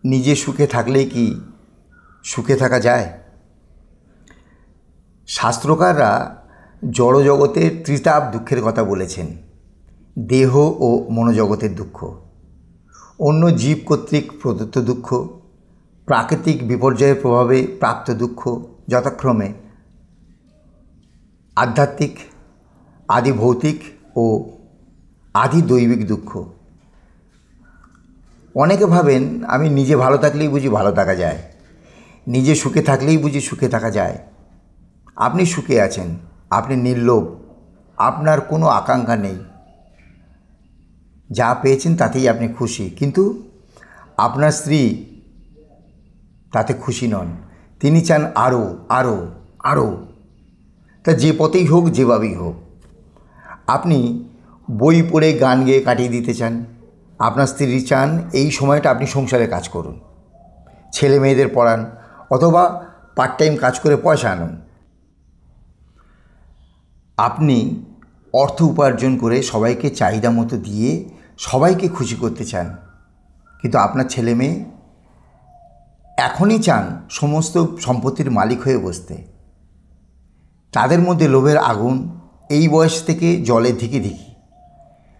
নিজে সুখে থাকলেই কি সুখে থাকা যায়? শাস্ত্রকাররা জড়জগতের ত্রিতাপ দুঃখের কথা বলেছেন। দেহ ও মনোজগতের দুঃখ, অন্য জীব কর্তৃক প্রদত্ত দুঃখ, প্রাকৃতিক বিপর্যয়ের প্রভাবে প্রাপ্ত দুঃখ, যথাক্রমে আধ্যাত্মিক, আদি ভৌতিক ও আদি দৈবিক দুঃখ। অনেকে ভাবেন আমি নিজে ভালো থাকলেই বুঝি ভালো থাকা যায়, নিজে সুখে থাকলেই বুঝি সুখে থাকা যায়। আপনি সুখে আছেন, আপনি নির্লোভ, আপনার কোনো আকাঙ্ক্ষা নেই, যা পেয়েছেন তাতেই আপনি খুশি। কিন্তু আপনার স্ত্রী তাতে খুশি নন, তিনি চান আরও আরও আরও। তা যে পথেই হোক, যেভাবেই হোক। আপনি বই পড়ে গান গেয়ে কাটিয়ে দিতে চান, আপনার স্ত্রী চান এই সময়টা আপনি সংসারে কাজ করুন, ছেলে মেয়েদের পড়ান, অথবা পার্ট টাইম কাজ করে পয়সা আনুন। আপনি অর্থ উপার্জন করে সবাইকে চাহিদা মতো দিয়ে সবাইকে খুশি করতে চান, কিন্তু আপনার ছেলে মেয়ে এখনই চান সমস্ত সম্পত্তির মালিক হয়ে বসতে। তাদের মধ্যে লোভের আগুন এই বয়স থেকে জ্বলে ধিকি ধিকি।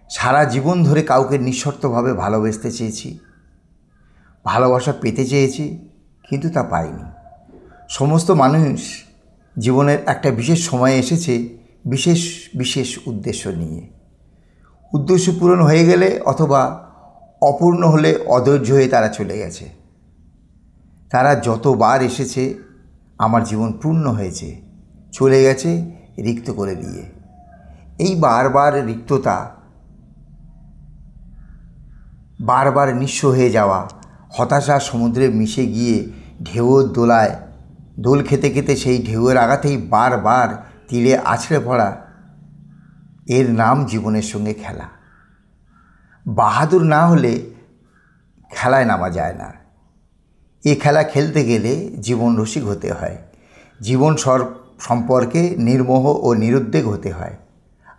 সারা জীবন ধরে কাউকে নিঃশর্তভাবে ভালোবাসতে চেয়েছি, ভালোবাসা পেতে চেয়েছি, কিন্তু তা পাইনি। সমস্ত মানুষ জীবনের একটা বিশেষ সময় এসেছে বিশেষ বিশেষ উদ্দেশ্য নিয়ে। উদ্দেশ্য পূরণ হয়ে গেলে অথবা অপূর্ণ হলে অধৈর্য হয়ে তারা চলে গেছে। তারা যতবার এসেছে আমার জীবন পূর্ণ হয়েছে, চলে গেছে রিক্ত করে দিয়ে। এই বারবার রিক্ততা, বারবার নিঃস্ব হয়ে যাওয়া, হতাশার সমুদ্রে মিশে গিয়ে ঢেউয়ের দোলায় দোল খেতে খেতে সেই ঢেউয়ের আঘাতেই বারবার তীরে আছড়ে পড়া, এর নাম জীবনের সঙ্গে খেলা। বাহাদুর না হলে খেলায় নামা যায় না। এ খেলা খেলতে গেলে জীবন রসিক হতে হয়, জীবন সম্পর্কে নির্মোহ ও নিরুদ্বেগ হতে হয়,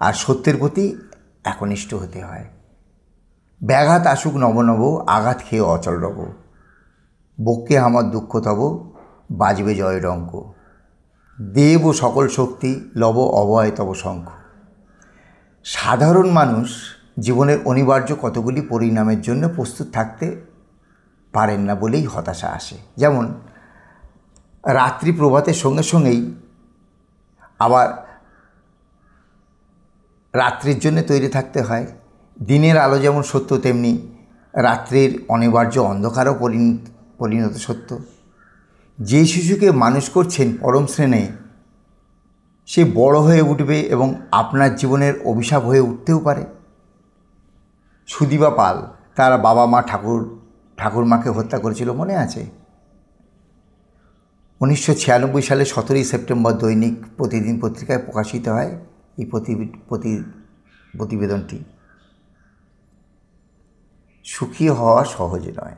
আর সত্যের প্রতি একনিষ্ঠ হতে হয়। ব্যাঘাত আসুক নব নব, আঘাত খেয়ে অচল রব, বক্ষে আমার দুঃখ তব, বাজবে জয় ডঙ্ক। দেব সকল শক্তি, লব অভয় তব শঙ্খ। সাধারণ মানুষ জীবনের অনিবার্য কতগুলি পরিণামের জন্য প্রস্তুত থাকতে পারেন না বলেই হতাশা আসে। যেমন রাত্রি প্রভাতের সঙ্গে সঙ্গেই আবার রাত্রির জন্য তৈরি থাকতে হয়। দিনের আলো যেমন সত্য, তেমনি রাত্রির অনিবার্য অন্ধকারও পরিণত সত্য। যে শিশুকে মানুষ করছেন পরম শ্রেণে, সে বড় হয়ে উঠবে এবং আপনার জীবনের অভিশাপ হয়ে উঠতেও পারে। সুদীপা পাল তার বাবা মা ঠাকুরমাকে হত্যা করেছিল, মনে আছে? 1996 সালে 17 সেপ্টেম্বর দৈনিক প্রতিদিন পত্রিকায় প্রকাশিত হয় এই প্রতিবেদনটি। সুখী হওয়া সহজ নয়।